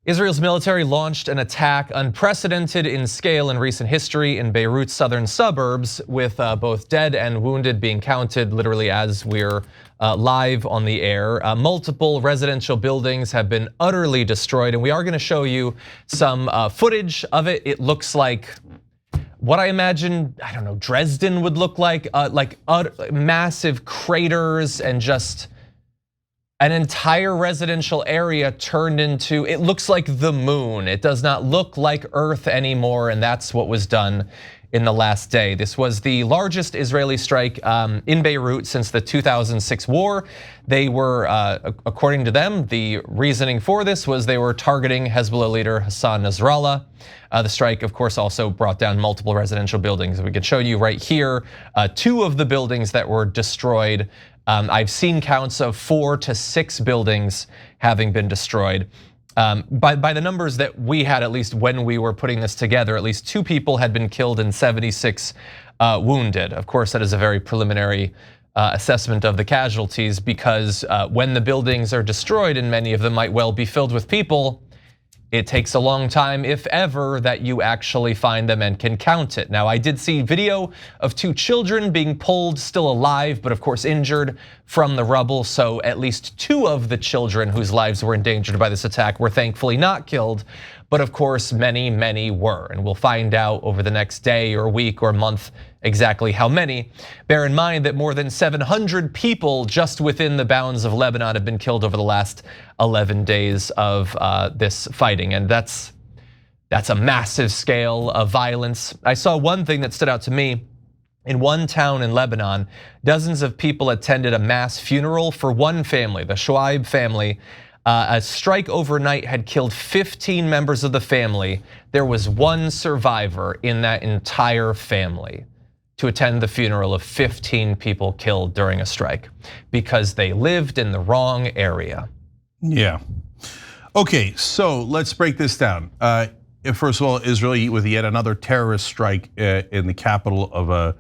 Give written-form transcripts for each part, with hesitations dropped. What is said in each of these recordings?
Israel's military launched an attack unprecedented in scale in recent history in Beirut's southern suburbs, with both dead and wounded being counted literally as we're live on the air. Multiple residential buildings have been utterly destroyed, and we are going to show you some footage of it. It looks like what I imagine, I don't know, Dresden would look like massive craters and just an entire residential area turned into, it looks like the moon. It does not look like Earth anymore, and that's what was done in the last day. This was the largest Israeli strike in Beirut since the 2006 war. They were, according to them, the reasoning for this was they were targeting Hezbollah leader Hassan Nasrallah. The strike, of course, also brought down multiple residential buildings. We can show you right here, 2 of the buildings that were destroyed. I've seen counts of 4 to 6 buildings having been destroyed. By the numbers that we had, at least when we were putting this together, at least 2 people had been killed and 76 wounded. Of course, that is a very preliminary assessment of the casualties, because when the buildings are destroyed, and many of them might well be filled with people, it takes a long time, if ever, that you actually find them and can count it. Now, I did see video of 2 children being pulled, still alive, but of course injured from the rubble. So at least 2 of the children whose lives were endangered by this attack were thankfully not killed. But of course, many, many were. And we'll find out over the next day or week or month exactly how many. Bear in mind that more than 700 people just within the bounds of Lebanon have been killed over the last 11 days of this fighting. And that's a massive scale of violence. I saw one thing that stood out to me. In one town in Lebanon, dozens of people attended a mass funeral for one family, the Shoaib family. A strike overnight had killed 15 members of the family. There was 1 survivor in that entire family to attend the funeral of 15 people killed during a strike because they lived in the wrong area. Yeah. Okay, so let's break this down. First of all, Israel with yet another terrorist strike in the capital of a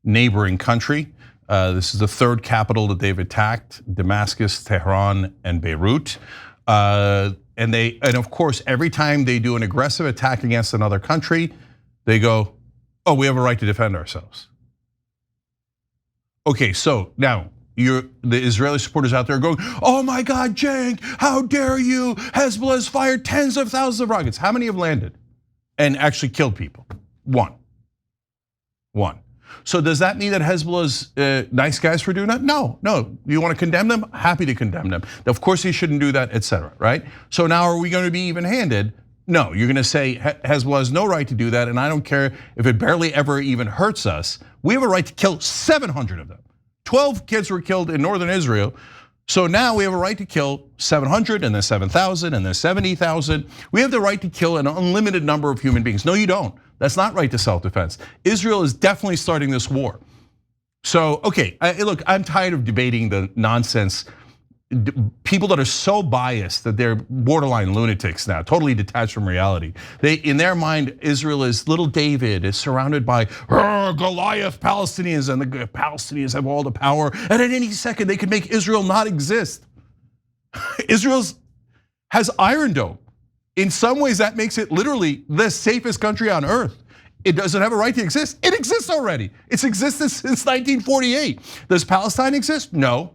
neighboring country. This is the 3rd capital that they've attacked: Damascus, Tehran, and Beirut. And of course, every time they do an aggressive attack against another country, they go, "Oh, we have a right to defend ourselves." Okay, so now the Israeli supporters out there going, "Oh my God, Cenk, how dare you? Hezbollah has fired tens of thousands of rockets." How many have landed and actually killed people? 1. So does that mean that Hezbollah's nice guys for doing that? No. You want to condemn them? Happy to condemn them. Of course he shouldn't do that, etc. Right? So now are we going to be even-handed? No, you're going to say Hezbollah has no right to do that, and I don't care if it barely ever even hurts us. We have a right to kill 700 of them. 12 kids were killed in northern Israel. So now we have a right to kill 700 and then 7,000 and then 70,000. We have the right to kill an unlimited number of human beings. No, you don't. That's not right to self-defense. Israel is definitely starting this war. So, okay, look, I'm tired of debating the nonsense. People that are so biased that they're borderline lunatics now, totally detached from reality. In their mind, Israel is little David, is surrounded by Goliath Palestinians, and the Palestinians have all the power. And at any second, they could make Israel not exist. Israel has Iron Dome. In some ways, that makes it literally the safest country on earth. It doesn't have a right to exist. It exists already. It's existed since 1948. Does Palestine exist? No,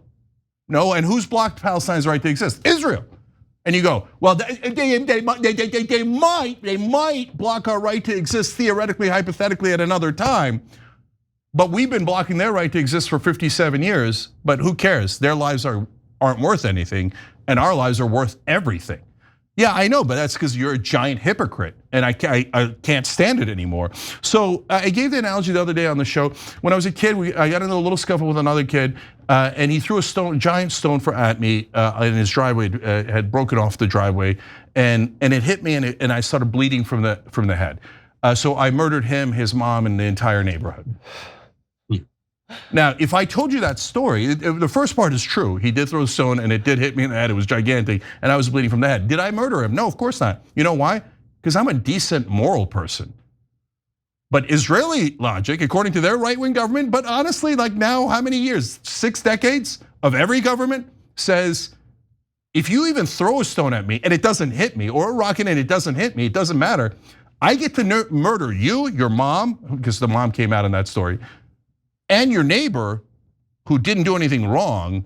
and who's blocked Palestine's right to exist? Israel. And you go, well, they might block our right to exist theoretically, hypothetically at another time. But we've been blocking their right to exist for 57 years, but who cares? Their lives aren't worth anything, and our lives are worth everything. Yeah, I know, but that's because you're a giant hypocrite, and I can't stand it anymore. So I gave the analogy the other day on the show. When I was a kid, I got into a little scuffle with another kid, and he threw a giant stone at me in his driveway. Had broken off the driveway, and it hit me, and I started bleeding from the head. So I murdered him, his mom, and the entire neighborhood. Now, if I told you that story, the first part is true. He did throw a stone and it did hit me in the head. It was gigantic and I was bleeding from the head. Did I murder him? No, of course not. You know why? Because I'm a decent moral person. But Israeli logic, according to their right-wing government, but honestly, like now, how many years? 6 decades of every government says if you even throw a stone at me and it doesn't hit me, or a rocket and it doesn't hit me, it doesn't matter. I get to murder you, your mom, because the mom came out in that story, and your neighbor who didn't do anything wrong.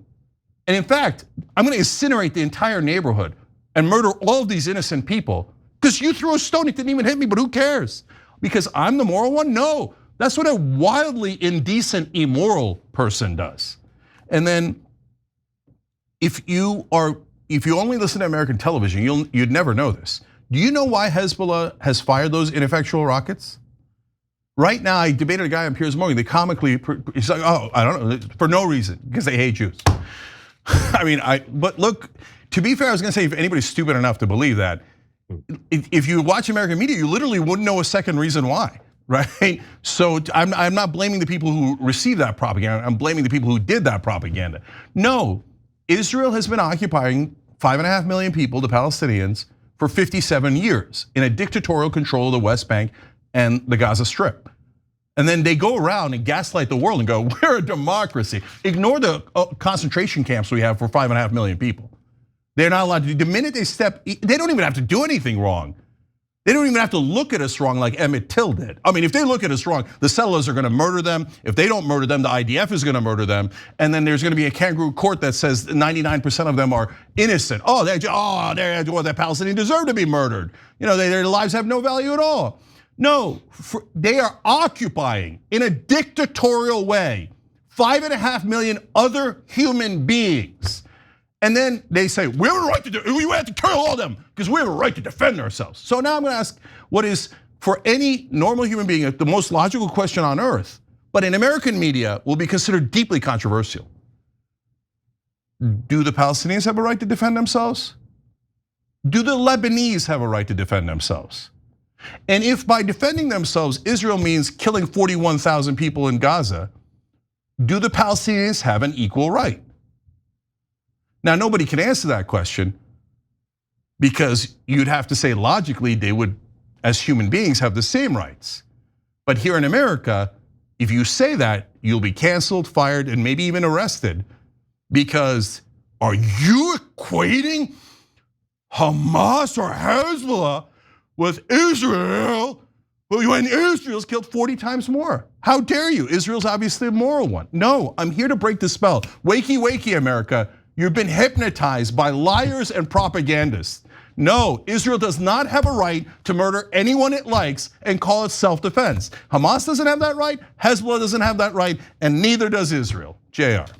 And in fact, I'm gonna incinerate the entire neighborhood and murder all of these innocent people because you threw a stone, it didn't even hit me, but who cares? Because I'm the moral one? No, that's what a wildly indecent, immoral person does. And then if you only listen to American television, you'd never know this. Do you know why Hezbollah has fired those ineffectual rockets? Right now, I debated a guy on Piers Morgan. They comically, he's like, oh, I don't know, for no reason, because they hate Jews. But look, to be fair, I was gonna say, if anybody's stupid enough to believe that, if you watch American media, you literally wouldn't know a second reason why, right? So I'm not blaming the people who received that propaganda, I'm blaming the people who did that propaganda. No, Israel has been occupying 5.5 million people, the Palestinians, for 57 years in a dictatorial control of the West Bank and the Gaza Strip. And then they go around and gaslight the world and go, we're a democracy. Ignore the concentration camps we have for 5.5 million people. They're not allowed to do, the minute they step, they don't even have to do anything wrong. They don't even have to look at us wrong like Emmett Till did. I mean, if they look at us wrong, the settlers are gonna murder them. If they don't murder them, the IDF is gonna murder them. And then there's gonna be a kangaroo court that says 99% of them are innocent. The Palestinians deserve to be murdered. Their lives have no value at all. No, they are occupying in a dictatorial way 5.5 million other human beings. And then they say, we have a right to we have to kill all of them because we have a right to defend ourselves. So now I'm gonna ask what is, for any normal human being, the most logical question on earth, but in American media will be considered deeply controversial. Do the Palestinians have a right to defend themselves? Do the Lebanese have a right to defend themselves? And if by defending themselves, Israel means killing 41,000 people in Gaza, do the Palestinians have an equal right? Now, nobody can answer that question because you'd have to say logically they would, as human beings, have the same rights. But here in America, if you say that, you'll be canceled, fired, and maybe even arrested, because are you equating Hamas or Hezbollah with Israel when Israel's killed 40 times more? How dare you? Israel's obviously a moral one. No, I'm here to break the spell. Wakey, wakey, America. You've been hypnotized by liars and propagandists. No, Israel does not have a right to murder anyone it likes and call it self-defense. Hamas doesn't have that right, Hezbollah doesn't have that right, and neither does Israel. JR.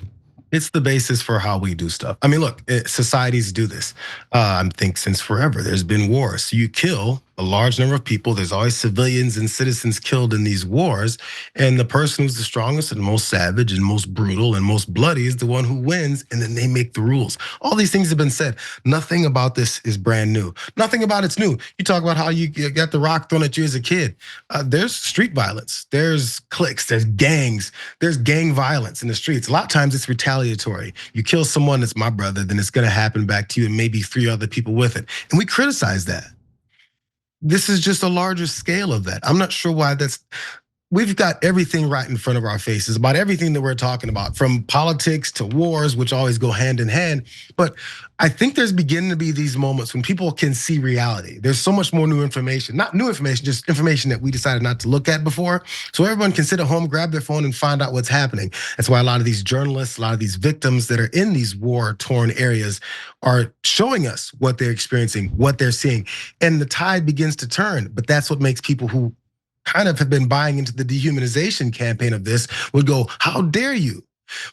It's the basis for how we do stuff. I mean, look, societies do this. I think since forever, there's been wars. So you kill a large number of people. There's always civilians and citizens killed in these wars. And the person who's the strongest and most savage and most brutal and most bloody is the one who wins, and then they make the rules. All these things have been said. Nothing about this is brand new. Nothing about it's new. You talk about how you got the rock thrown at you as a kid. There's street violence. There's cliques. There's gangs. There's gang violence in the streets. A lot of times it's retaliatory. You kill someone that's my brother, then it's gonna happen back to you and maybe 3 other people with it. And we criticize that. This is just a larger scale of that. I'm not sure why that's, we've got everything right in front of our faces about everything that we're talking about, from politics to wars, which always go hand in hand. But I think there's beginning to be these moments when people can see reality. There's so much more new information, not new information, just information that we decided not to look at before. So everyone can sit at home, grab their phone and find out what's happening. That's why a lot of these journalists, a lot of these victims that are in these war-torn areas are showing us what they're experiencing, what they're seeing. And the tide begins to turn, but that's what makes people who kind of have been buying into the dehumanization campaign of this would go, how dare you?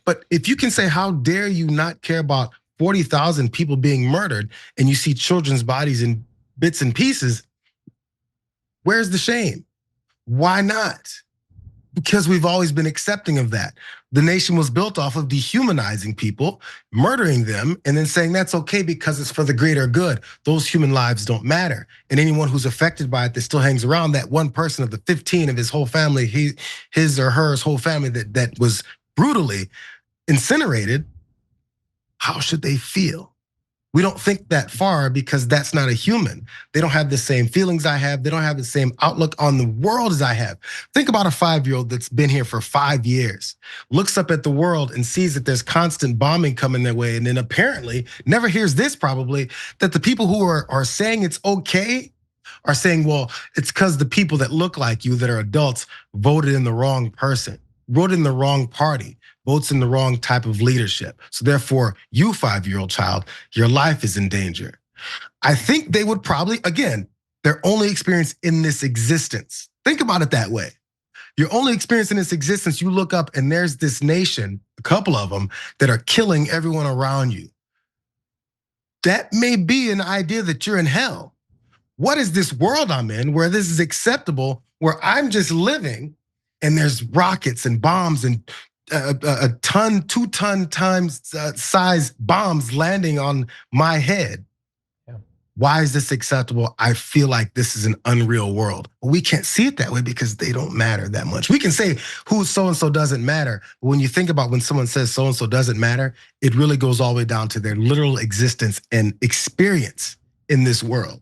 But if you can say, how dare you not care about 40,000 people being murdered and you see children's bodies in bits and pieces, where's the shame? Why not? Because we've always been accepting of that. The nation was built off of dehumanizing people, murdering them, and then saying that's okay because it's for the greater good. Those human lives don't matter. And anyone who's affected by it that still hangs around, that one person of the 15 of his whole family, his or her whole family that was brutally incinerated, how should they feel? We don't think that far because that's not a human. They don't have the same feelings I have. They don't have the same outlook on the world as I have. Think about a 5-year-old that's been here for 5 years, looks up at the world and sees that there's constant bombing coming their way. And then apparently never hears this probably, that the people who are saying it's okay are saying, well, it's because the people that look like you that are adults voted in the wrong person, voted in the wrong party, votes in the wrong type of leadership. So therefore, you 5-year-old child, your life is in danger. I think they would probably, again, their only experience in this existence. Think about it that way. Your only experience in this existence, you look up and there's this nation, a couple of them, that are killing everyone around you. That may be an idea that you're in hell. What is this world I'm in where this is acceptable, where I'm just living and there's rockets and bombs and a ton, 2-ton times size bombs landing on my head? Yeah. Why is this acceptable? I feel like this is an unreal world. We can't see it that way because they don't matter that much. We can say who so-and-so doesn't matter. But when you think about when someone says so-and-so doesn't matter, it really goes all the way down to their literal existence and experience in this world.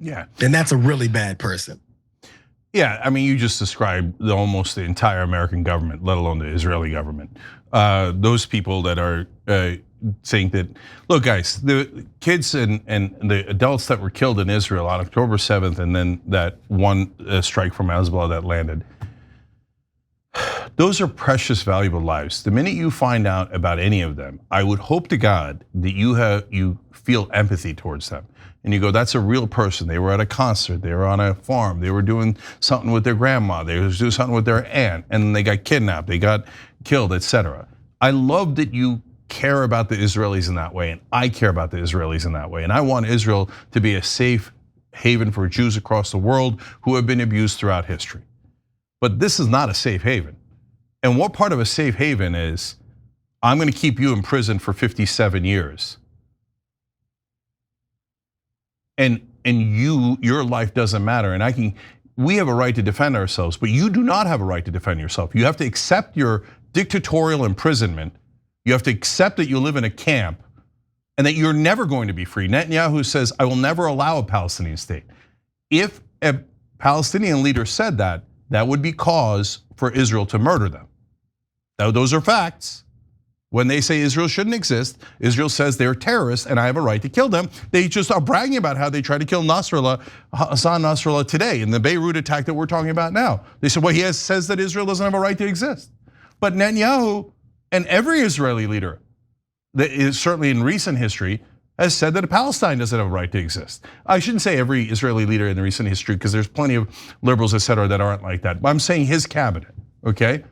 Yeah. And that's a really bad person. Yeah, I mean, you just described almost the entire American government, let alone the Israeli government. Those people that are saying that, look, guys, the kids and the adults that were killed in Israel on October 7th, and then that one strike from Hezbollah that landed, those are precious, valuable lives. The minute you find out about any of them, I would hope to God that you feel empathy towards them. And you go, that's a real person. They were at a concert, they were on a farm, they were doing something with their grandma, they were doing something with their aunt, and they got kidnapped, they got killed, etc. I love that you care about the Israelis in that way, and I care about the Israelis in that way. And I want Israel to be a safe haven for Jews across the world who have been abused throughout history. But this is not a safe haven. And what part of a safe haven is, I'm gonna keep you in prison for 57 years. And your life doesn't matter. And we have a right to defend ourselves, but you do not have a right to defend yourself. You have to accept your dictatorial imprisonment. You have to accept that you live in a camp and that you're never going to be free. Netanyahu says, I will never allow a Palestinian state. If a Palestinian leader said that, that would be cause for Israel to murder them. Now, those are facts. When they say Israel shouldn't exist, Israel says they're terrorists and I have a right to kill them. They just are bragging about how they tried to kill Hassan Nasrallah today in the Beirut attack that we're talking about now. They said, well, he says that Israel doesn't have a right to exist. But Netanyahu and every Israeli leader, that is certainly in recent history, has said that Palestine doesn't have a right to exist. I shouldn't say every Israeli leader in the recent history because there's plenty of liberals, etc., that aren't like that. But I'm saying his cabinet, okay?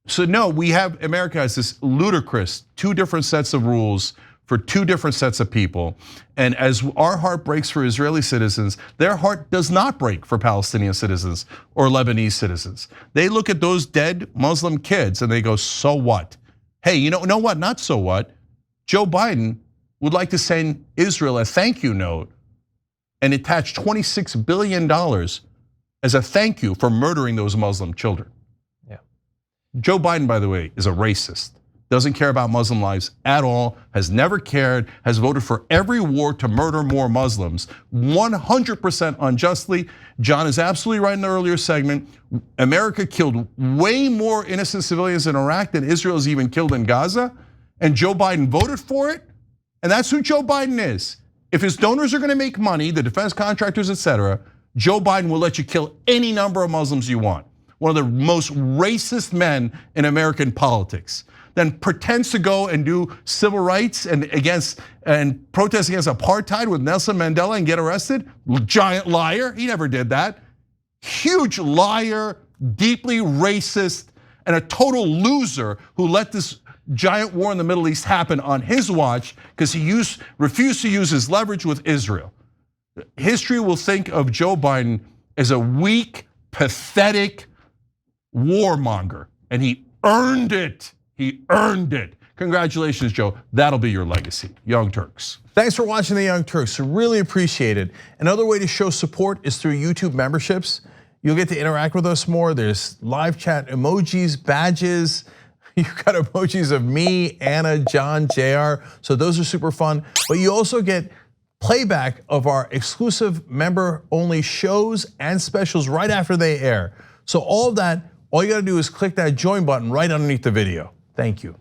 So no, America has this ludicrous 2 different sets of rules for 2 different sets of people. And as our heart breaks for Israeli citizens, their heart does not break for Palestinian citizens or Lebanese citizens. They look at those dead Muslim kids and they go, so what? Hey, you know what, not so what. Joe Biden would like to send Israel a thank you note and attach $26 billion as a thank you for murdering those Muslim children. Joe Biden, by the way, is a racist, doesn't care about Muslim lives at all, has never cared, has voted for every war to murder more Muslims, 100% unjustly. John is absolutely right in the earlier segment. America killed way more innocent civilians in Iraq than Israel has even killed in Gaza, and Joe Biden voted for it, and that's who Joe Biden is. If his donors are gonna make money, the defense contractors, etc., Joe Biden will let you kill any number of Muslims you want. One of the most racist men in American politics, then pretends to go and do civil rights and protest against apartheid with Nelson Mandela and get arrested. Giant liar, he never did that. Huge liar, deeply racist, and a total loser who let this giant war in the Middle East happen on his watch because he refused to use his leverage with Israel. History will think of Joe Biden as a weak, pathetic warmonger, and he earned it. He earned it. Congratulations, Joe. That'll be your legacy. Young Turks. Thanks for watching the Young Turks. Really appreciate it. Another way to show support is through YouTube memberships. You'll get to interact with us more. There's live chat emojis, badges. You've got emojis of me, Anna, John, JR. So those are super fun. But you also get playback of our exclusive member-only shows and specials right after they air. So all of that, all you gotta do is click that join button right underneath the video. Thank you.